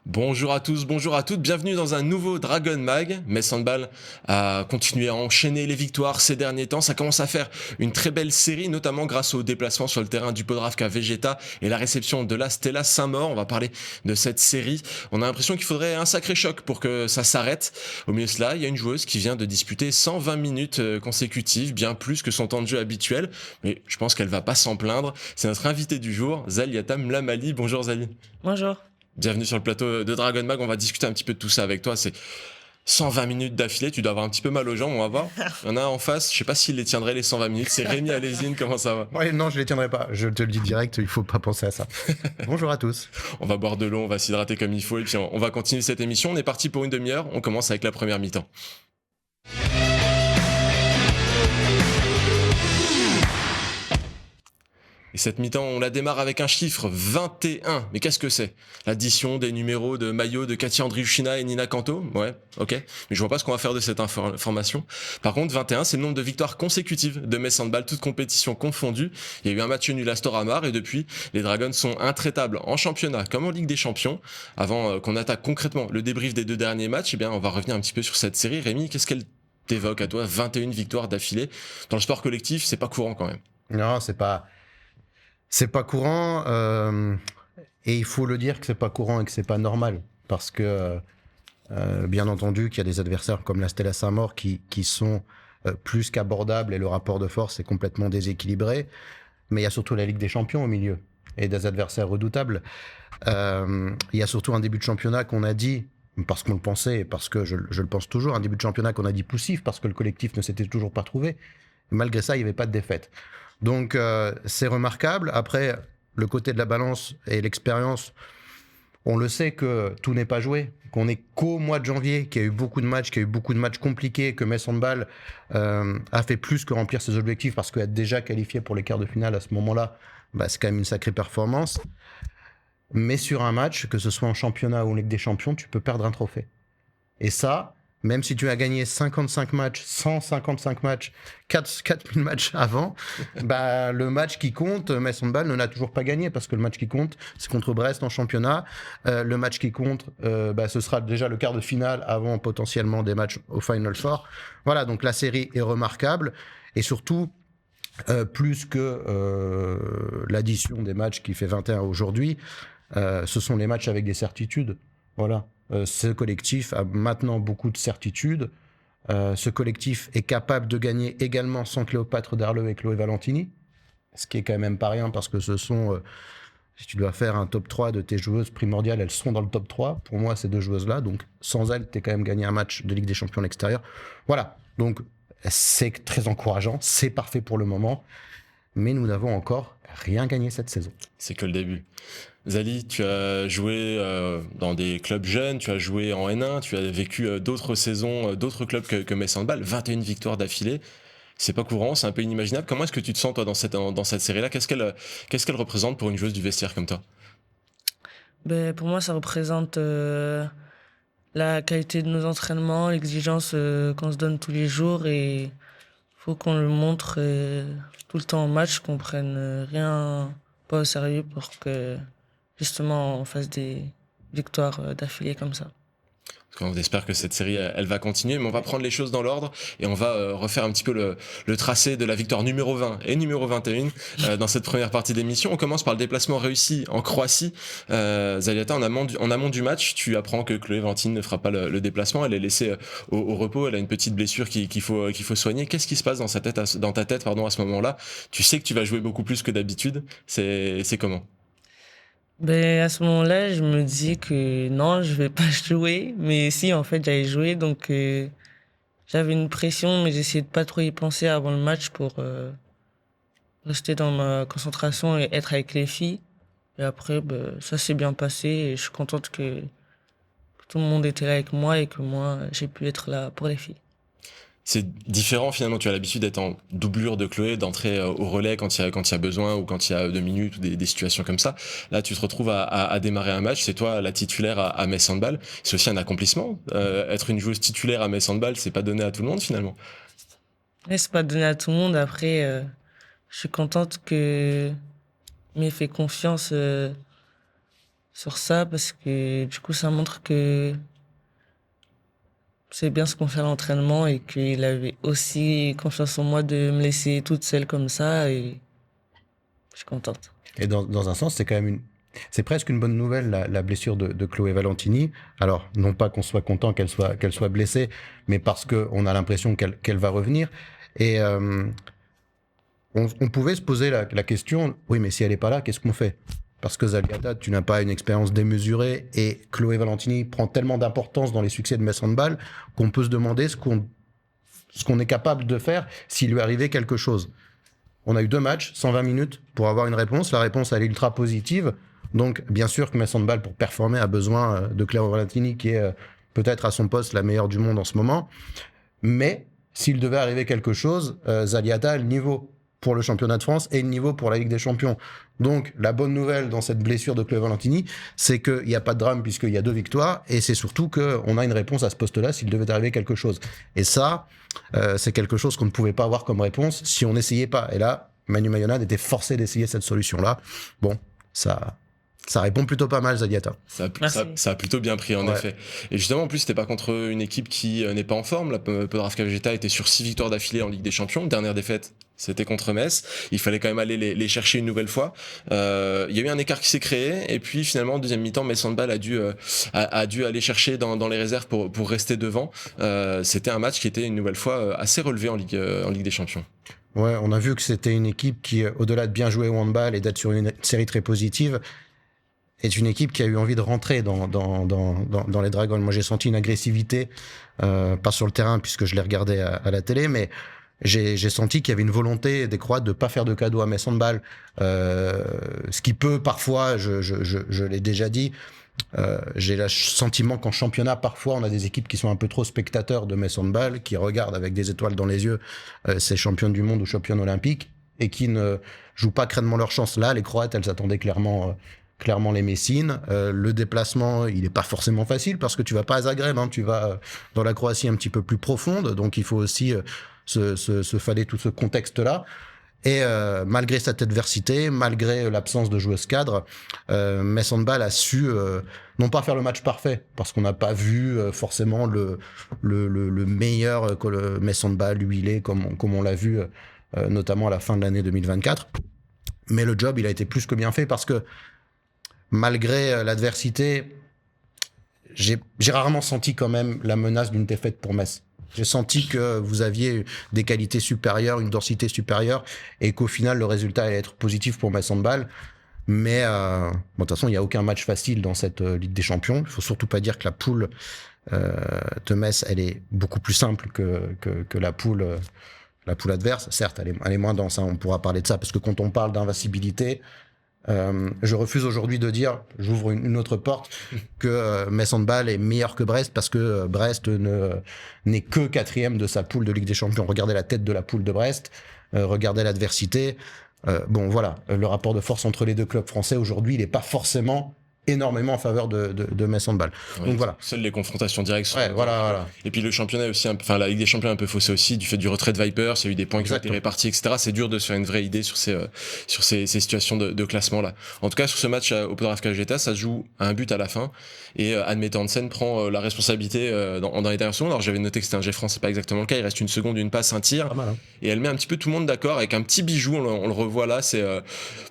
Bonjour à tous, bonjour à toutes, bienvenue dans un nouveau Dragon Mag. Metz Handball a continué à enchaîner les victoires ces derniers temps. Ça commence à faire une très belle série, notamment grâce au déplacement sur le terrain du Podravka Vegeta et la réception de la Stella Saint-Maur. On va parler de cette série. On a l'impression qu'il faudrait un sacré choc pour que ça s'arrête. Au milieu de cela, il y a une joueuse qui vient de disputer 120 minutes consécutives, bien plus que son temps de jeu habituel. Mais je pense qu'elle va pas s'en plaindre. C'est notre invité du jour, Zaliata Mlamali. Bonjour Zali. Bonjour. Bienvenue sur le plateau de Dragon Mag, on va discuter un petit peu de tout ça avec toi. C'est 120 minutes d'affilée, tu dois avoir un petit peu mal aux jambes, on va voir. Il y en a en face, je sais pas s'il les tiendrait les 120 minutes, c'est Rémi Alésine, comment ça va? Ouais, non, je les tiendrai pas. Je te le dis direct, il faut pas penser à ça. Bonjour à tous. On va boire de l'eau, on va s'hydrater comme il faut et puis on va continuer cette émission. On est parti pour une demi-heure, on commence avec la première mi-temps. Et cette mi-temps, on la démarre avec un chiffre, 21. Mais qu'est-ce que c'est? L'addition des numéros de maillot de Katia Andriushina et Nina Kanto? Ouais, ok. Mais je vois pas ce qu'on va faire de cette information. Par contre, 21, c'est le nombre de victoires consécutives de Metz Handball, toutes compétitions confondues. Il y a eu un match nul à Storhamar et depuis, les Dragons sont intraitables en championnat comme en Ligue des Champions. Avant qu'on attaque concrètement le débrief des deux derniers matchs, eh bien, on va revenir un petit peu sur cette série. Rémi, qu'est-ce qu'elle t'évoque à toi? 21 victoires d'affilée. Dans le sport collectif, c'est pas courant quand même. Non, c'est pas courant, et il faut le dire que c'est pas courant et que c'est pas normal, parce que bien entendu qu'il y a des adversaires comme la Stella Saint-Maur qui sont plus qu'abordables et le rapport de force est complètement déséquilibré, mais il y a surtout la Ligue des Champions au milieu et des adversaires redoutables. Il y a surtout un début de championnat qu'on a dit, parce qu'on le pensait et parce que je le pense toujours, un début de championnat qu'on a dit poussif parce que le collectif ne s'était toujours pas trouvé. Malgré ça, il n'y avait pas de défaite. Donc, c'est remarquable. Après, le côté de la balance et l'expérience, on le sait que tout n'est pas joué, qu'on est qu'au mois de janvier, qu'il y a eu beaucoup de matchs, qu'il y a eu beaucoup de matchs compliqués, que Metz Handball a fait plus que remplir ses objectifs parce qu'être déjà qualifié pour les quarts de finale à ce moment-là, bah, c'est quand même une sacrée performance. Mais sur un match, que ce soit en championnat ou en Ligue des Champions, tu peux perdre un trophée. Et ça, même si tu as gagné 55 matchs, 155 matchs, 4000 matchs avant, bah, le match qui compte, Metz Handball ne l'a toujours pas gagné parce que le match qui compte, c'est contre Brest en championnat. Le match qui compte, bah, ce sera déjà le quart de finale avant potentiellement des matchs au Final Four. Voilà, donc la série est remarquable et surtout, plus que l'addition des matchs qui fait 21 aujourd'hui, ce sont les matchs avec des certitudes. Voilà. Ce collectif a maintenant beaucoup de certitudes. Ce collectif est capable de gagner également sans Cléopâtre Darleux et Chloé Valentini, ce qui est quand même pas rien parce que ce sont, si tu dois faire un top 3 de tes joueuses primordiales, elles sont dans le top 3. Pour moi, ces deux joueuses-là. Donc, sans elles, tu as quand même gagné un match de Ligue des Champions à l'extérieur. Voilà. Donc, c'est très encourageant. C'est parfait pour le moment. Mais nous n'avons encore rien gagné cette saison. C'est que le début. Zali, tu as joué dans des clubs jeunes, tu as joué en N1, tu as vécu d'autres saisons, d'autres clubs que Metz Handball, 21 victoires d'affilée. C'est pas courant, c'est un peu inimaginable. Comment est-ce que tu te sens toi dans cette série-là? Qu'est-ce qu'elle représente pour une joueuse du vestiaire comme toi? Pour moi, ça représente la qualité de nos entraînements, l'exigence qu'on se donne tous les jours et faut qu'on le montre tout le temps en match, qu'on prenne rien pas au sérieux pour que justement on fasse des victoires d'affilée comme ça. On espère que cette série, elle va continuer, mais on va prendre les choses dans l'ordre et on va refaire un petit peu le tracé de la victoire numéro 20 et numéro 21 dans cette première partie d'émission. On commence par le déplacement réussi en Croatie. Zaliata, en amont du match, tu apprends que Chloé Valentine ne fera pas le déplacement. Elle est laissée au repos. Elle a une petite blessure qu'il faut soigner. Qu'est-ce qui se passe dans ta tête à ce moment-là? Tu sais que tu vas jouer beaucoup plus que d'habitude. C'est comment? À ce moment-là, je me dis que non, je vais pas jouer, mais si en fait j'allais jouer, donc j'avais une pression, mais j'essayais de pas trop y penser avant le match pour rester dans ma concentration et être avec les filles. Et après, ça s'est bien passé et je suis contente que tout le monde était là avec moi et que moi, j'ai pu être là pour les filles. C'est différent finalement, tu as l'habitude d'être en doublure de Chloé, d'entrer au relais quand il y a besoin ou quand il y a 2 minutes ou des situations comme ça. Là, tu te retrouves à démarrer un match, c'est toi la titulaire à Metz Handball. C'est aussi un accomplissement. Être une joueuse titulaire à Metz Handball, c'est pas donné à tout le monde finalement. Mais c'est pas donné à tout le monde. Après, je suis contente que m'ait fait confiance sur ça parce que du coup, ça montre que c'est bien ce qu'on fait à l'entraînement et qu'il avait aussi confiance en moi de me laisser toute seule comme ça et je suis contente. Et dans un sens, c'est quand même c'est presque une bonne nouvelle, la blessure de Chloé Valentini. Alors, non pas qu'on soit content qu'elle soit blessée, mais parce qu'on a l'impression qu'elle va revenir. Et on pouvait se poser la question, oui, mais si elle n'est pas là, qu'est-ce qu'on fait? Parce que Zaliata, tu n'as pas une expérience démesurée et Chloé Valentini prend tellement d'importance dans les succès de Metz Handball qu'on peut se demander ce qu'on est capable de faire s'il lui arrivait quelque chose. On a eu 2 matchs, 120 minutes pour avoir une réponse. La réponse, elle est ultra positive. Donc, bien sûr que Metz Handball, pour performer, a besoin de Chloé Valentini, qui est peut-être à son poste la meilleure du monde en ce moment. Mais s'il devait arriver quelque chose, Zaliata a le niveau pour le championnat de France et le niveau pour la Ligue des Champions. Donc, la bonne nouvelle dans cette blessure de Chloé Valentini, c'est qu'il n'y a pas de drame puisqu'il y a 2 victoires et c'est surtout qu'on a une réponse à ce poste-là s'il devait arriver quelque chose. Et ça, c'est quelque chose qu'on ne pouvait pas avoir comme réponse si on n'essayait pas. Et là, Manu Mayonnaise était forcé d'essayer cette solution-là. Bon, ça répond plutôt pas mal, Zaliata. Ça a plutôt bien pris, en effet. Et justement, en plus, c'était pas contre une équipe qui n'est pas en forme. La Podravka Vegeta était sur 6 victoires d'affilée en Ligue des Champions. Dernière défaite, c'était contre Metz. Il fallait quand même aller les chercher une nouvelle fois. Il y a eu un écart qui s'est créé. Et puis, finalement, en deuxième mi-temps, Metz Handball a dû aller chercher dans les réserves pour rester devant. C'était un match qui était une nouvelle fois assez relevé en Ligue des Champions. Ouais, on a vu que c'était une équipe qui, au-delà de bien jouer au handball et d'être sur une série très positive, est une équipe qui a eu envie de rentrer dans les Dragons. Moi, j'ai senti une agressivité, pas sur le terrain puisque je les regardais à la télé, mais j'ai senti qu'il y avait une volonté des Croates de pas faire de cadeaux à Metz Handball. Ce qui peut parfois, je l'ai déjà dit, j'ai le sentiment qu'en championnat, parfois, on a des équipes qui sont un peu trop spectateurs de Metz Handball, qui regardent avec des étoiles dans les yeux ces championnes du monde ou championnes olympiques et qui ne jouent pas crânement leur chance. Là, les Croates, elles attendaient clairement les Messines. Le déplacement, il est pas forcément facile parce que tu vas pas à Zagreb, hein, tu vas dans la Croatie un petit peu plus profonde, donc il faut aussi se fader tout ce contexte-là. Et malgré cette adversité, malgré l'absence de joueuses cadres, Metz Handball a su non pas faire le match parfait, parce qu'on n'a pas vu forcément le meilleur que le Metz Handball huilé comme on l'a vu notamment à la fin de l'année 2024. Mais le job, il a été plus que bien fait parce que malgré l'adversité, j'ai rarement senti quand même la menace d'une défaite pour Metz. J'ai senti que vous aviez des qualités supérieures, une densité supérieure, et qu'au final, le résultat allait être positif pour Metz Handball. Mais de toute façon, il n'y a aucun match facile dans cette Ligue des Champions. Il ne faut surtout pas dire que la poule de Metz, elle est beaucoup plus simple que la poule adverse. Certes, elle est moins dense, hein, on pourra parler de ça, parce que quand on parle d'invincibilité, je refuse aujourd'hui de dire, j'ouvre une autre porte, que Metz Handball est meilleur que Brest parce que Brest n'est que 4e de sa poule de Ligue des Champions. Regardez la tête de la poule de Brest, regardez l'adversité. Bon, voilà, le rapport de force entre les deux clubs français aujourd'hui, il n'est pas forcément énormément en faveur de Metz Handball. Oui, donc voilà. Seules les confrontations directes sont... Ouais, voilà. Et puis le championnat aussi, la Ligue des Champions est un peu faussée aussi du fait du retrait de Vipers, il y a eu des points qui ont été répartis, etc. C'est dur de se faire une vraie idée sur ces situations de classement là. En tout cas, sur ce match au Podravka Vegeta, ça se joue à un but à la fin et Anne-Mette Hansen prend la responsabilité dans les dernières secondes. Alors j'avais noté que c'était un jet franc, c'est pas exactement le cas, il reste une seconde, une passe, un tir, Pas mal, hein. Et elle met un petit peu tout le monde d'accord avec un petit bijou, on le revoit là, c'est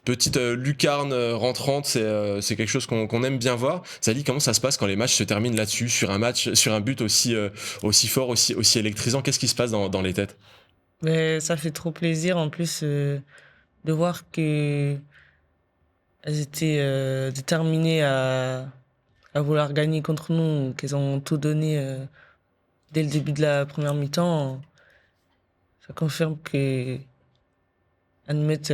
petite lucarne rentrante, c'est quelque chose qu'on aime bien voir. Zali, comment ça se passe quand les matchs se terminent là-dessus, sur un but aussi fort, aussi électrisant? Qu'est-ce qui se passe dans les têtes? Mais ça fait trop plaisir en plus de voir que elles étaient déterminées à vouloir gagner contre nous, qu'elles ont tout donné dès le début de la première mi-temps. Ça confirme que Anne-Mette,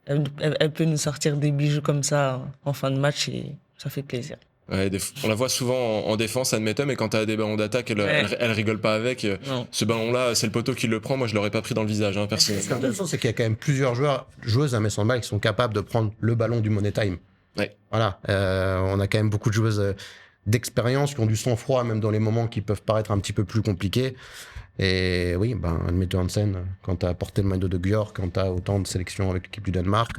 elle peut nous sortir des bijoux comme ça en fin de match et ça fait plaisir. Ouais, on la voit souvent en défense, Anne-Mette, mais quand t'as des ballons d'attaque, elle rigole pas avec. Non. Ce ballon-là, c'est le poteau qui le prend. Moi, je l'aurais pas pris dans le visage, hein, Ce qui est personnellement. intéressant, c'est qu'il y a quand même plusieurs joueuses à Metz Handball qui sont capables de prendre le ballon du Money Time. Ouais. Voilà, on a quand même beaucoup de joueuses d'expérience qui ont du sang-froid, même dans les moments qui peuvent paraître un petit peu plus compliqués. Et oui, Anne-Mette Hansen, quand tu as porté le maillot de Gjord, quand tu as autant de sélections avec l'équipe du Danemark,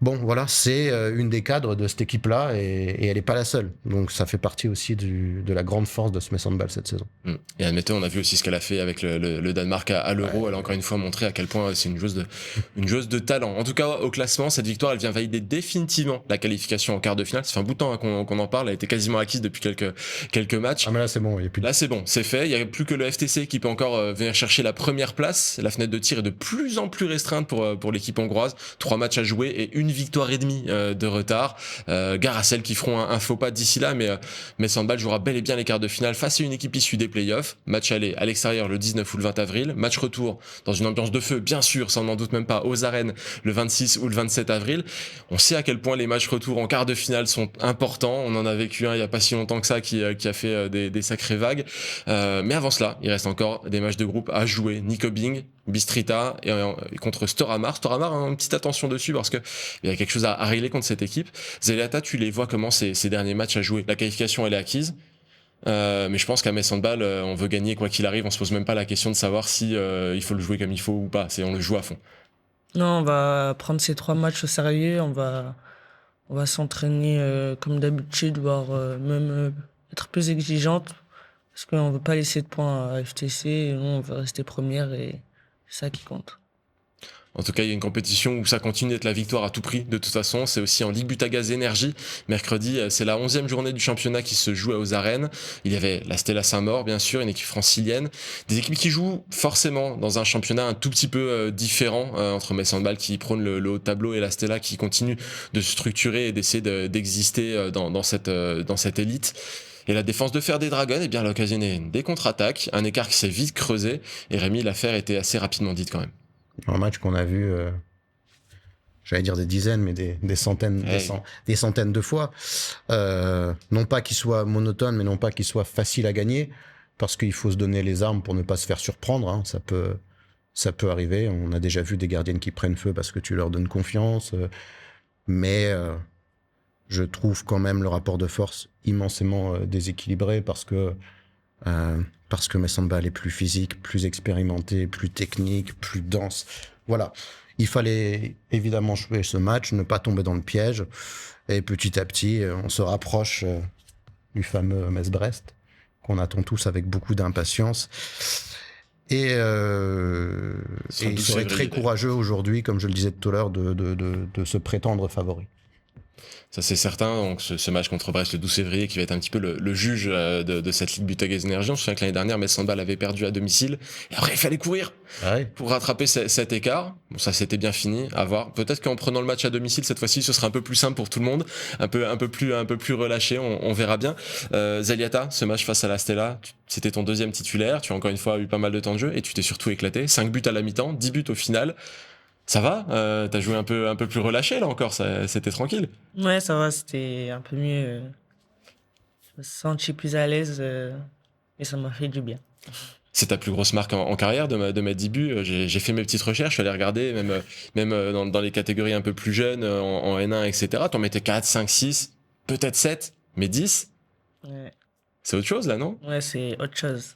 Bon, voilà, c'est une des cadres de cette équipe-là et elle n'est pas la seule. Donc ça fait partie aussi de la grande force de ce Mess Handball cette saison. Et admettons, on a vu aussi ce qu'elle a fait avec le Danemark à l'Euro. Ouais. Elle a encore une fois montré à quel point c'est une joueuse de talent. En tout cas, au classement, cette victoire, elle vient valider définitivement la qualification en quart de finale. Ça fait un bout de temps qu'on en parle. Elle a été quasiment acquise depuis quelques matchs. Ah mais là c'est bon, il y a plus de... Là, c'est bon, c'est fait. Il n'y a plus que le FTC qui peut encore venir chercher la première place. La fenêtre de tir est de plus en plus restreinte pour l'équipe hongroise. 3 matchs à jouer et une victoire et demie de retard. Gare à celles qui feront un faux pas d'ici là, mais Mess Handball jouera bel et bien les quarts de finale face à une équipe issue des playoffs. Match aller à l'extérieur le 19 ou le 20 avril. Match retour dans une ambiance de feu, bien sûr, ça on n'en doute même pas, aux arènes le 26 ou le 27 avril. On sait à quel point les matchs retour en quart de finale sont importants. On en a vécu un il y a pas si longtemps que ça qui a fait des sacrées vagues. Mais avant cela, il reste encore des matchs de groupe à jouer. Nyköping, Bistrita et contre Storhamar. Storhamar, une petite attention dessus parce que il y a quelque chose à régler contre cette équipe. Zeliata, tu les vois comment ces derniers matchs à jouer? La qualification, elle est acquise. Mais je pense qu'à Mess Handball, on veut gagner quoi qu'il arrive. On se pose même pas la question de savoir si il faut le jouer comme il faut ou pas. On le joue à fond. Non, on va prendre ces 3 matchs au sérieux. On va s'entraîner comme d'habitude, voire même être plus exigeante. Parce qu'on ne veut pas laisser de points à FTC. Et nous, on veut rester première et c'est ça qui compte. En tout cas, il y a une compétition où ça continue d'être la victoire à tout prix. De toute façon, c'est aussi en Ligue Butagaz Énergie. Mercredi, c'est la 11e journée du championnat qui se joue aux arènes. Il y avait la Stella Saint-Maur, bien sûr, une équipe francilienne. Des équipes qui jouent forcément dans un championnat un tout petit peu différent entre Mess Handball qui prône le haut de tableau et la Stella qui continue de se structurer et d'essayer d'exister dans cette élite. Et la défense de fer des Dragons, eh bien, elle a occasionné des contre-attaques, un écart qui s'est vite creusé. Et Rémi, l'affaire était assez rapidement dite quand même. Un match qu'on a vu, j'allais dire des dizaines, mais des centaines, des centaines de fois. Non pas qu'il soit monotone, mais non pas qu'il soit facile à gagner, parce qu'il faut se donner les armes pour ne pas se faire surprendre. Hein. Ça peut arriver. On a déjà vu des gardiennes qui prennent feu parce que tu leur donnes confiance. Mais je trouve quand même le rapport de force immensément déséquilibré parce que Mess Handball est plus physique, plus expérimenté, plus technique, plus dense. Voilà. Il fallait évidemment jouer ce match, ne pas tomber dans le piège. Et petit à petit, on se rapproche du fameux Metz-Brest, qu'on attend tous avec beaucoup d'impatience. Et il serait très courageux aujourd'hui, comme je le disais tout à l'heure, de se prétendre favori. Ça c'est certain, donc ce match contre Brest le 12 février qui va être un petit peu le juge de cette Ligue Butagaz Énergie. On se souvient que l'année dernière, Mess Handball avait perdu à domicile, et après il fallait courir pour rattraper cet écart. Bon, ça s'était bien fini, à voir. Peut-être qu'en prenant le match à domicile, cette fois-ci, ce sera un peu plus simple pour tout le monde, un peu plus relâché, on verra bien. Zeliata, ce match face à la Stella, c'était ton deuxième titulaire, tu as encore une fois eu pas mal de temps de jeu, et tu t'es surtout éclaté. 5 buts à la mi-temps, 10 buts au final. Ça va, t'as joué un peu plus relâché là encore, c'était tranquille. Ouais, ça va, c'était un peu mieux. Je me suis senti plus à l'aise et ça m'a fait du bien. C'est ta plus grosse marque en carrière de mettre 10 buts. J'ai fait mes petites recherches, je suis allé regarder, même dans les catégories un peu plus jeunes, en N1, etc. T'en mettais 4, 5, 6, peut-être 7, mais 10. Ouais. C'est autre chose là, non? Ouais, c'est autre chose.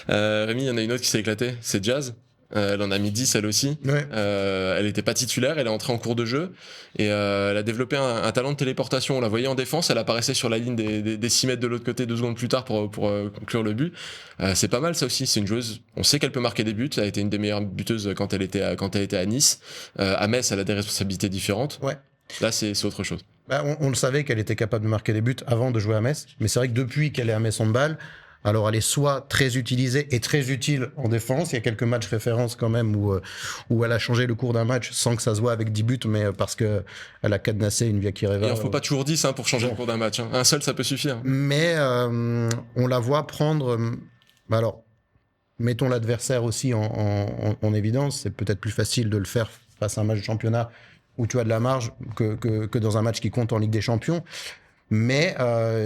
Rémi, il y en a une autre qui s'est éclatée, c'est Jazz. Elle en a mis 10 elle aussi. Ouais. Elle était pas titulaire, elle est entrée en cours de jeu et elle a développé un talent de téléportation. On la voyait en défense, elle apparaissait sur la ligne des 6 mètres de l'autre côté 2 secondes plus tard pour conclure le but. C'est pas mal ça aussi, c'est une joueuse, on sait qu'elle peut marquer des buts, elle a été une des meilleures buteuses quand elle était à Nice. À Metz, elle a des responsabilités différentes. Ouais. Là c'est autre chose. Bah, on le savait qu'elle était capable de marquer des buts avant de jouer à Metz, mais c'est vrai que depuis qu'elle est à Mess Handball, alors elle est soit très utilisée et très utile en défense. Il y a quelques matchs références quand même où elle a changé le cours d'un match sans que ça se voit avec 10 buts, mais parce qu'elle a cadenassé une Viakireva. Il en faut pas toujours 10 pour changer le cours d'un match. Un seul ça peut suffire. Mais on la voit prendre... alors, mettons l'adversaire aussi en évidence. C'est peut-être plus facile de le faire face à un match de championnat où tu as de la marge que dans un match qui compte en Ligue des Champions. Mais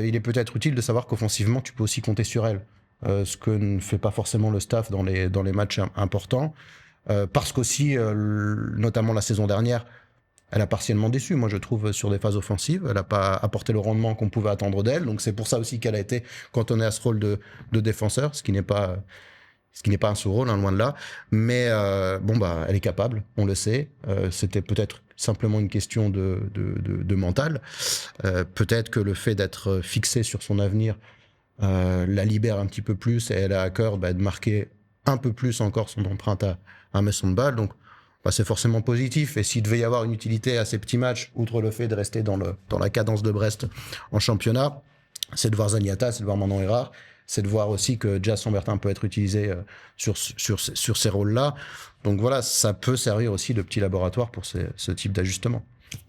il est peut-être utile de savoir qu'offensivement, tu peux aussi compter sur elle. Ce que ne fait pas forcément le staff dans les matchs importants. Parce qu'aussi, notamment la saison dernière, elle a partiellement déçu, moi je trouve, sur des phases offensives. Elle n'a pas apporté le rendement qu'on pouvait attendre d'elle. Donc c'est pour ça aussi qu'elle a été cantonnée à ce rôle de défenseur, ce qui n'est pas ce qui n'est pas un sous-rôle, hein, loin de là. Mais elle est capable, on le sait. C'était peut-être simplement une question de mental. Peut-être que le fait d'être fixé sur son avenir la libère un petit peu plus et elle a à cœur de marquer un peu plus encore son empreinte à Mason Ball. Donc, c'est forcément positif. Et s'il devait y avoir une utilité à ces petits matchs, outre le fait de rester dans la cadence de Brest en championnat, c'est de voir Zaniata, c'est de voir Manon Erard, c'est de voir aussi que Jazz Chambertin peut être utilisé sur ces rôles-là. Donc voilà, ça peut servir aussi de petit laboratoire pour ce type d'ajustement.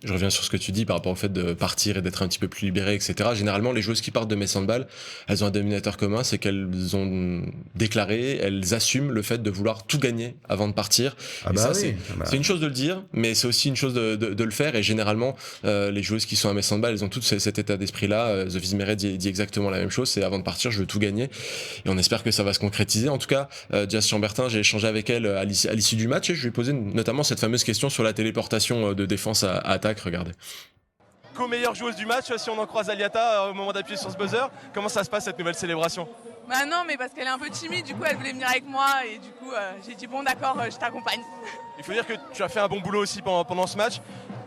Je reviens sur ce que tu dis par rapport au fait de partir et d'être un petit peu plus libéré, etc. Généralement, les joueuses qui partent de Metz Handball, elles ont un dénominateur commun, c'est qu'elles ont déclaré, elles assument le fait de vouloir tout gagner avant de partir. C'est une chose de le dire, mais c'est aussi une chose de le faire. Et généralement, les joueuses qui sont à Metz Handball, elles ont toutes cet état d'esprit-là. The Vizmeret dit exactement la même chose, c'est avant de partir, je veux tout gagner. Et on espère que ça va se concrétiser. En tout cas, Jazz Chambertin, j'ai échangé avec elle à l'issue du match et je lui ai posé notamment cette fameuse question sur la téléportation de défense à attaque, regardez. Co-meilleure joueuse du match, si on en croise Aliata au moment d'appuyer sur ce buzzer, comment ça se passe cette nouvelle célébration? Bah non, mais parce qu'elle est un peu timide, du coup elle voulait venir avec moi et du coup j'ai dit bon d'accord, je t'accompagne. Il faut dire que tu as fait un bon boulot aussi pendant ce match.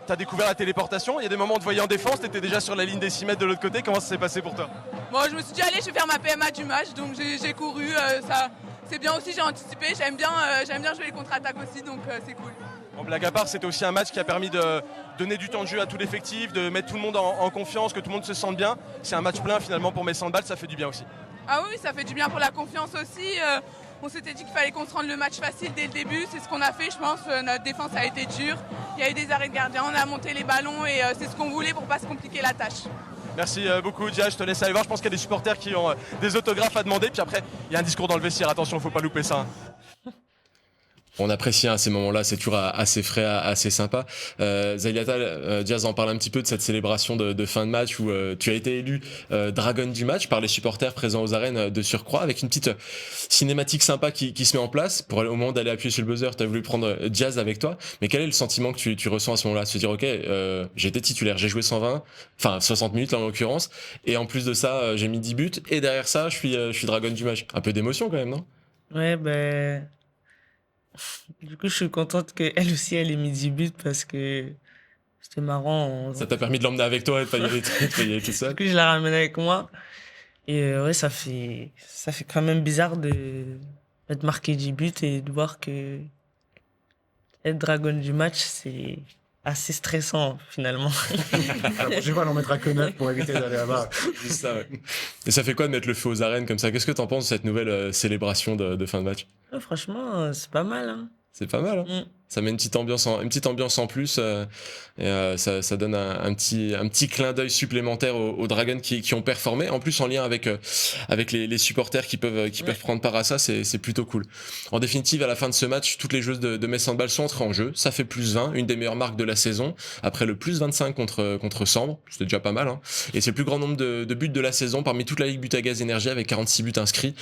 Tu as découvert la téléportation, il y a des moments où on te voyait en défense, tu étais déjà sur la ligne des 6 mètres de l'autre côté, comment ça s'est passé pour toi? Bon, je me suis dit allez, je vais faire ma PMA du match, donc j'ai couru, ça c'est bien aussi, j'ai anticipé, j'aime bien jouer les contre-attaques aussi, donc c'est cool. En blague à part, c'était aussi un match qui a permis de donner du temps de jeu à tout l'effectif, de mettre tout le monde en confiance, que tout le monde se sente bien. C'est un match plein finalement pour Metz Handball, ça fait du bien aussi. Ah oui, ça fait du bien pour la confiance aussi. On s'était dit qu'il fallait qu'on se rende le match facile dès le début, c'est ce qu'on a fait je pense. Notre défense a été dure, il y a eu des arrêts de gardien, on a monté les ballons et c'est ce qu'on voulait pour pas se compliquer la tâche. Merci beaucoup Dia, je te laisse aller voir, je pense qu'il y a des supporters qui ont des autographes à demander, puis après il y a un discours dans le vestiaire, attention, faut pas louper ça. On apprécie ces moments-là, c'est toujours assez frais, assez sympa. Zaliata, Diaz en parle un petit peu de cette célébration de fin de match où tu as été élu Dragon du match par les supporters présents aux arènes de surcroît, avec une petite cinématique sympa qui se met en place. Au moment d'aller appuyer sur le buzzer, tu as voulu prendre Diaz avec toi, mais quel est le sentiment que tu ressens à ce moment-là? Se dire, ok, j'ai été titulaire, j'ai joué 60 minutes là, en l'occurrence, et en plus de ça, j'ai mis 10 buts, et derrière ça, je suis Dragon du match. Un peu d'émotion quand même, non? Ouais, du coup, je suis contente qu'elle aussi, elle ait mis 10 buts parce que c'était marrant. Ça t'a permis de l'emmener avec toi et de pas y aller tout seul. Du coup, je la ramène avec moi. Et ouais, ça fait quand même bizarre d'être marqué 10 buts et de voir que être dragon du match, c'est assez stressant finalement. Je vais en mettre à que 9 pour éviter d'aller là-bas. Juste ça, ouais. Et ça fait quoi de mettre le feu aux arènes comme ça? Qu'est-ce que t'en penses de cette nouvelle célébration de fin de match? Ouais, franchement, c'est pas mal. Hein. C'est pas mal. Hein. Ça met une petite ambiance en plus et ça donne un petit clin d'œil supplémentaire aux Dragons qui ont performé. En plus en lien avec les supporters qui peuvent prendre part à ça, c'est plutôt cool. En définitive, à la fin de ce match, toutes les joueuses de Metz Handball sont entrées en jeu. Ça fait plus 20, une des meilleures marques de la saison. Après le plus 25 contre Sambre, c'était déjà pas mal. Hein. Et c'est le plus grand nombre de buts de la saison parmi toute la Ligue Butagaz Énergie avec 46 buts inscrits.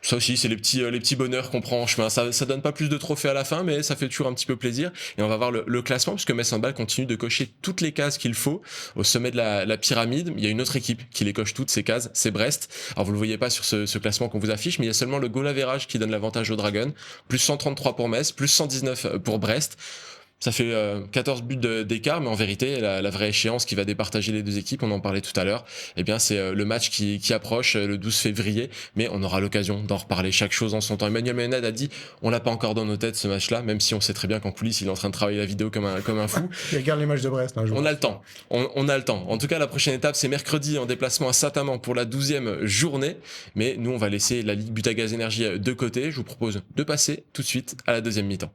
Ça aussi, c'est les petits bonheurs qu'on prend en chemin. Ça donne pas plus de trophées à la fin, mais ça fait toujours un petit peu plaisir. Et on va voir le classement, puisque Metz Handball continue de cocher toutes les cases qu'il faut au sommet de la pyramide. Il y a une autre équipe qui les coche toutes ces cases, c'est Brest. Alors vous le voyez pas sur ce classement qu'on vous affiche, mais il y a seulement le goal average qui donne l'avantage aux Dragons. Plus 133 pour Metz, plus 119 pour Brest. Ça fait 14 buts d'écart, mais en vérité, la vraie échéance qui va départager les deux équipes, on en parlait tout à l'heure, eh bien c'est le match qui approche le 12 février, mais on aura l'occasion d'en reparler, chaque chose en son temps. Emmanuel Ménade a dit, on l'a pas encore dans nos têtes ce match-là, même si on sait très bien qu'en coulisses, il est en train de travailler la vidéo comme un fou. Il regarde les matchs de Brest. On a le temps, on a le temps. En tout cas, la prochaine étape, c'est mercredi en déplacement à Saint-Amand pour la 12e journée, mais nous, on va laisser la Ligue Butagaz Énergie de côté. Je vous propose de passer tout de suite à la deuxième mi-temps.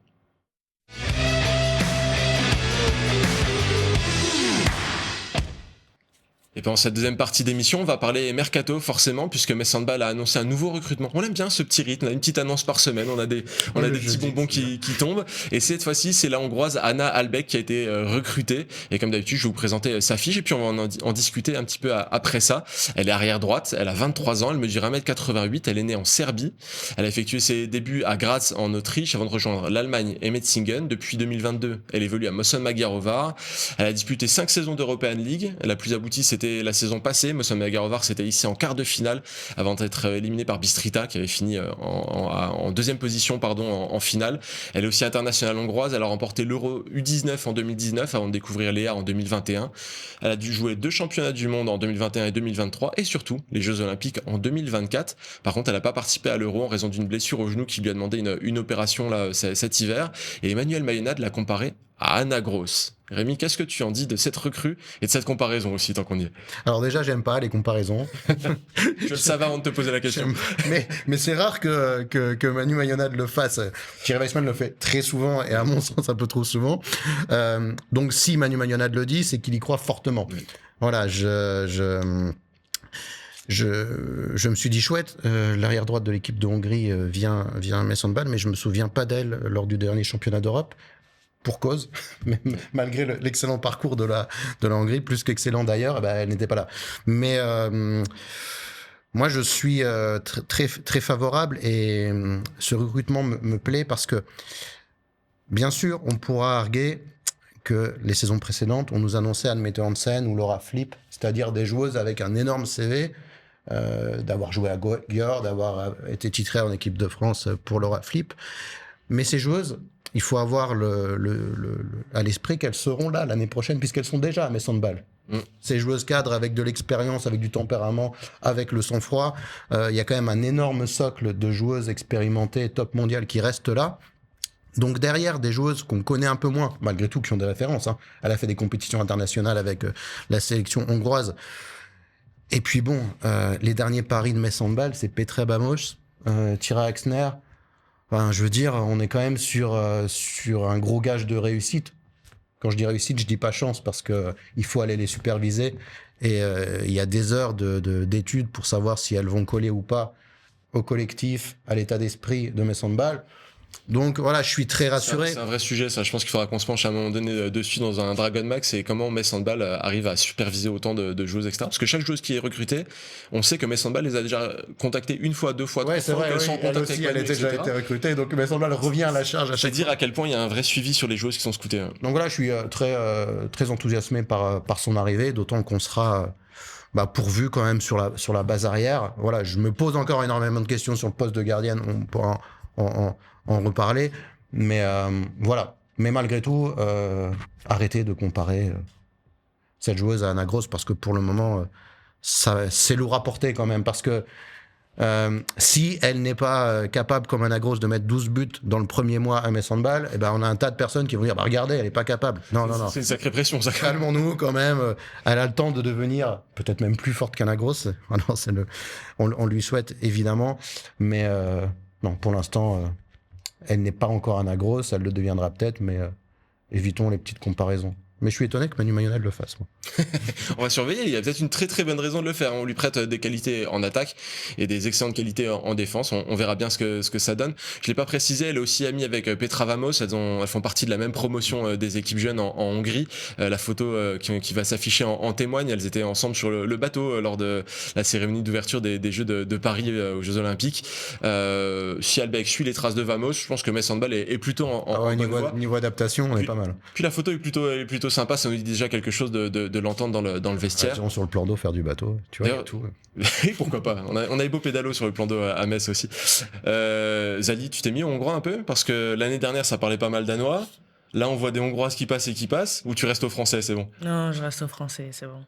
Et pendant cette deuxième partie d'émission, on va parler mercato forcément, puisque Metz Handball a annoncé un nouveau recrutement. On aime bien ce petit rythme, on a une petite annonce par semaine, on a des petits bonbons qui tombent. Et cette fois-ci, c'est la Hongroise Anna Albeck qui a été recrutée. Et comme d'habitude, je vais vous présenter sa fiche et puis on va en discuter un petit peu après ça. Elle est arrière droite, elle a 23 ans, elle mesure 1m88, elle est née en Serbie. Elle a effectué ses débuts à Graz en Autriche avant de rejoindre l'Allemagne et Metzingen. Depuis 2022, elle évolue à Moson Magyarovar. Elle a disputé 5 saisons d'European League. La plus aboutie, c'était c'était la saison passée. Mossad Megalovar s'était hissé en quart de finale avant d'être éliminé par Bistrita, qui avait fini en deuxième position en finale. Elle est aussi internationale hongroise. Elle a remporté l'Euro U19 en 2019 avant de découvrir Léa en 2021. Elle a dû jouer 2 championnats du monde en 2021 et 2023 et surtout les Jeux Olympiques en 2024. Par contre, elle n'a pas participé à l'Euro en raison d'une blessure au genou qui lui a demandé une opération là, cet hiver. Et Emmanuel Mayonnaud l'a comparé à Anna Gross. Rémi, qu'est-ce que tu en dis de cette recrue et de cette comparaison aussi, tant qu'on y est? Alors déjà, j'aime pas les comparaisons. Je le savais avant de te poser la question. Mais c'est rare que Manu Mayonnaud le fasse. Thierry Weissman le fait très souvent et à mon sens un peu trop souvent. Donc si Manu Mayonnaud le dit, c'est qu'il y croit fortement. Oui. Voilà, je me suis dit chouette, l'arrière droite de l'équipe de Hongrie vient à Metz Handball, mais je me souviens pas d'elle lors du dernier championnat d'Europe. Pour cause, malgré l'excellent parcours de la Hongrie, plus qu'excellent d'ailleurs, elle n'était pas là. Mais moi, je suis très très favorable et ce recrutement me plaît parce que, bien sûr, on pourra arguer que les saisons précédentes, on nous annonçait Anne Mette-Hansen ou Laura Flip, c'est-à-dire des joueuses avec un énorme CV, d'avoir joué à Győr, d'avoir été titrée en équipe de France pour Laura Flip. Mais ces joueuses, il faut avoir à l'esprit qu'elles seront là l'année prochaine, puisqu'elles sont déjà à Metz Handball. Ces joueuses cadres avec de l'expérience, avec du tempérament, avec le sang-froid. Il y a quand même un énorme socle de joueuses expérimentées, top mondial, qui restent là. Donc derrière, des joueuses qu'on connaît un peu moins, malgré tout, qui ont des références. Hein. Elle a fait des compétitions internationales avec la sélection hongroise. Et puis bon, les derniers paris de Metz Handball, c'est Petra Bamos, Tyra Axner. Enfin, je veux dire, on est quand même sur un gros gage de réussite. Quand je dis réussite, je dis pas chance parce que il faut aller les superviser et il y a des heures d'études pour savoir si elles vont coller ou pas au collectif, à l'état d'esprit de Metz Handball. Donc voilà, je suis très rassuré. C'est un vrai sujet, ça. Je pense qu'il faudra qu'on se penche à un moment donné dessus dans un Dragon Max et comment Metz Handball arrive à superviser autant de joueuses, etc. Parce que chaque joueuse qui est recrutée, on sait que Metz Handball les a déjà contactées 1 fois, 2 fois, 3 fois. C'est vrai, oui. Elle aussi, elle a déjà été recrutée, donc Metz Handball revient à la charge à chaque fois. C'est dire à quel point il y a un vrai suivi sur les joueuses qui sont scoutées. Donc voilà, je suis très enthousiaumé par son arrivée, d'autant qu'on sera pourvu quand même sur la base arrière. Voilà, je me pose encore énormément de questions sur le poste de gardienne, on pourra en reparler, mais voilà. Mais malgré tout, arrêtez de comparer cette joueuse à Anna Gross parce que pour le moment, c'est lourd à porter quand même. Parce que si elle n'est pas capable comme Anna Gross de mettre 12 buts dans le premier mois à Metz Handball, on a un tas de personnes qui vont dire regardez, elle n'est pas capable. Non. C'est une sacrée pression, ça. Calmons-nous quand même. Elle a le temps de devenir peut-être même plus forte qu'Anna Gross. On lui souhaite évidemment, mais non, pour l'instant, elle n'est pas encore Anna Gross, elle le deviendra peut-être, mais évitons les petites comparaisons. Mais je suis étonné que Manu Mayonnaud le fasse, moi. On va surveiller, il y a peut-être une très très bonne raison de le faire. On lui prête des qualités en attaque et des excellentes qualités en défense. On verra bien ce que ça donne. Je l'ai pas précisé, elle est aussi amie avec Petra Vamos. Elles font partie de la même promotion des équipes jeunes en Hongrie. La photo qui va s'afficher en témoigne. Elles étaient ensemble sur le bateau lors de la cérémonie d'ouverture des Jeux de Paris aux Jeux Olympiques. Si Albec suit les traces de Vamos, je pense que Metz Handball est plutôt en bonne voie. Niveau adaptation, on est pas mal. Puis la photo est plutôt sympa, ça nous dit déjà quelque chose de l'entendre dans le vestiaire. Sur le plan d'eau, faire du bateau, tu vois, tout. Pourquoi pas. On a eu beau pédalo sur le plan d'eau à Metz aussi. Zali, tu t'es mis au hongrois un peu parce que l'année dernière ça parlait pas mal danois. Là, on voit des Hongroises qui passent, ou tu restes au français, c'est bon? Non, je reste au français, c'est bon.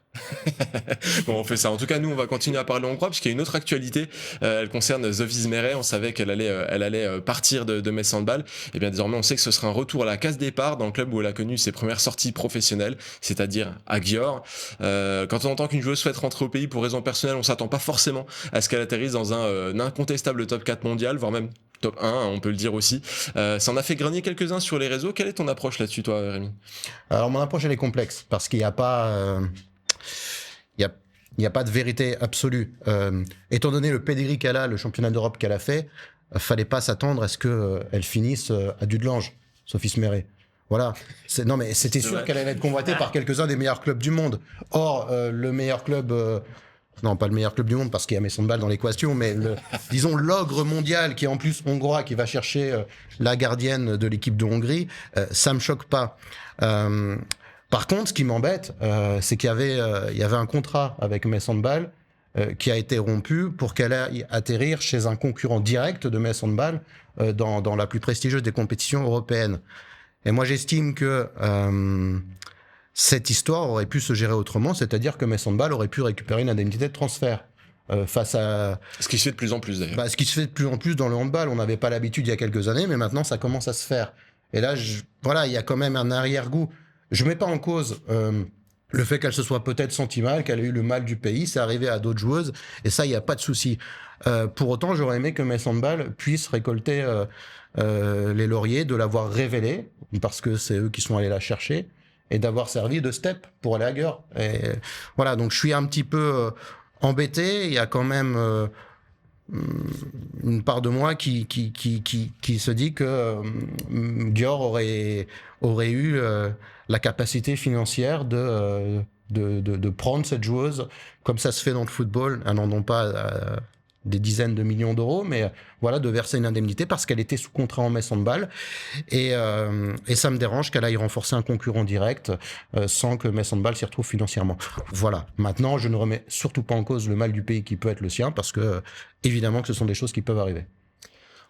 Bon, on fait ça. En tout cas, nous, on va continuer à parler hongrois, puisqu'il y a une autre actualité. Elle concerne Zofis Mérey. On savait qu'elle allait partir de Metz Handball. Et bien, désormais, on sait que ce sera un retour à la case départ dans le club où elle a connu ses premières sorties professionnelles, c'est-à-dire à Győr. Quand on entend qu'une joueuse souhaite rentrer au pays pour raisons personnelles, on s'attend pas forcément à ce qu'elle atterrisse dans un incontestable top 4 mondial, voire même top 1, on peut le dire aussi. Ça en a fait grogner quelques-uns sur les réseaux. Quelle est ton approche là-dessus, toi, Rémi? Alors, mon approche, elle est complexe, parce qu'il n'y a pas... il n'y a pas de vérité absolue. Étant donné le pedigree qu'elle a, le championnat d'Europe qu'elle a fait, fallait pas s'attendre à ce qu'elle finisse à Dudelange, Zofis Mérey. Voilà. Non, mais c'était sûr qu'elle allait être convoitée par quelques-uns des meilleurs clubs du monde. Or, le meilleur club... non, pas le meilleur club du monde parce qu'il y a Metz Handball dans l'équation, mais disons l'ogre mondial qui est en plus hongrois, qui va chercher la gardienne de l'équipe de Hongrie, ça me choque pas. Par contre, ce qui m'embête, c'est qu'il y avait un contrat avec Metz Handball qui a été rompu pour qu'elle aille atterrir chez un concurrent direct de Metz Handball dans la plus prestigieuse des compétitions européennes. Et moi, j'estime que cette histoire aurait pu se gérer autrement, c'est-à-dire que Metz Handball aurait pu récupérer une indemnité de transfert face à... Ce qui se fait de plus en plus d'ailleurs. Ce qui se fait de plus en plus dans le handball. On n'avait pas l'habitude il y a quelques années, mais maintenant, ça commence à se faire. Et là, il y a quand même un arrière-goût. Je mets pas en cause le fait qu'elle se soit peut-être sentie mal, qu'elle ait eu le mal du pays. C'est arrivé à d'autres joueuses, et ça, il n'y a pas de souci. Pour autant, j'aurais aimé que Metz Handball puisse récolter les lauriers de l'avoir révélée, parce que c'est eux qui sont allés la chercher, et d'avoir servi de step pour aller ailleurs. Et voilà, donc je suis un petit peu embêté. Il y a quand même une part de moi qui se dit que Dior aurait eu la capacité financière de prendre cette joueuse, comme ça se fait dans le football, non pas des dizaines de millions d'euros, mais voilà, de verser une indemnité parce qu'elle était sous contrat en Metz Handball. Et ça me dérange qu'elle aille renforcer un concurrent direct sans que Metz Handball s'y retrouve financièrement. Voilà. Maintenant, je ne remets surtout pas en cause le mal du pays qui peut être le sien, parce que évidemment que ce sont des choses qui peuvent arriver.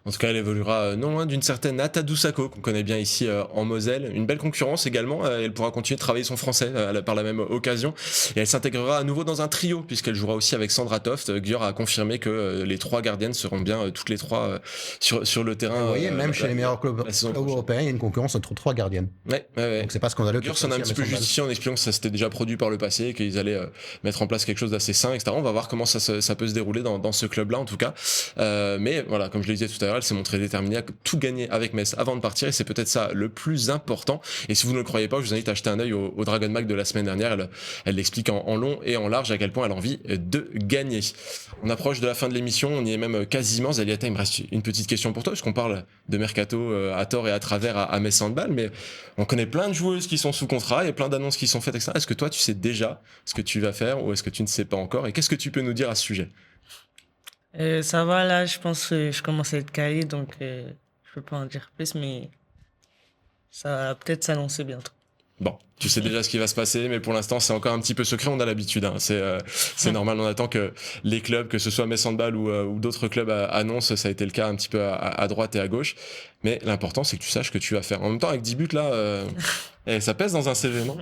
En tout cas, elle évoluera non loin d'une certaine Atadou Sako, qu'on connaît bien ici en Moselle. Une belle concurrence également. Elle pourra continuer de travailler son français par la même occasion. Et elle s'intégrera à nouveau dans un trio, puisqu'elle jouera aussi avec Sandra Toft. Gior a confirmé que les 3 gardiennes seront bien toutes les 3 sur le terrain. Vous voyez, même chez les meilleurs clubs européens, il y a une concurrence entre 3 gardiennes. Ouais. Donc c'est pas scandaleux. Gior s'en a un petit peu justifié en expliquant que ça s'était déjà produit par le passé, qu'ils allaient mettre en place quelque chose d'assez sain, etc. On va voir comment ça peut se dérouler dans ce club-là, en tout cas. Mais voilà, comme je le disais tout à l'heure, elle s'est montrée déterminée à tout gagner avec Metz avant de partir, et c'est peut-être ça le plus important. Et si vous ne le croyez pas, je vous invite à jeter un œil au Dragon Mag de la semaine dernière. Elle l'explique en long et en large à quel point elle a envie de gagner. On approche de la fin de l'émission, on y est même quasiment. Zaliata, il me reste une petite question pour toi, parce qu'on parle de mercato à tort et à travers à Metz Handball, mais on connaît plein de joueuses qui sont sous contrat, il y a plein d'annonces qui sont faites, etc. Est-ce que toi tu sais déjà ce que tu vas faire, ou est-ce que tu ne sais pas encore, et qu'est-ce que tu peux nous dire à ce sujet? Ça va, là, je pense que je commence à être calé, donc je peux pas en dire plus, mais ça va peut-être s'annoncer bientôt. Bon, tu sais déjà ce qui va se passer, mais pour l'instant c'est encore un petit peu secret, on a l'habitude, hein. C'est normal, on attend que les clubs, que ce soit Metz Handball ou d'autres clubs annoncent. Ça a été le cas un petit peu à droite et à gauche, mais l'important c'est que tu saches ce que tu vas faire. En même temps, avec 10 buts là, ça pèse dans un CV, non?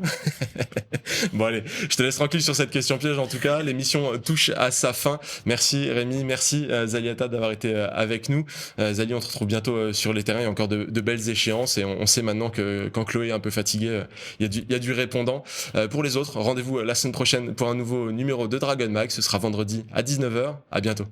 Bon allez, je te laisse tranquille sur cette question piège. En tout cas, l'émission touche à sa fin. Merci Rémi, merci Zaliata d'avoir été avec nous. Zali, on te retrouve bientôt sur les terrains. Il y a encore de belles échéances, et on sait maintenant que quand Chloé est un peu fatiguée, il y a du répondant. Pour les autres, rendez-vous la semaine prochaine pour un nouveau numéro de Dragon Mag. Ce sera vendredi à 19h. À bientôt.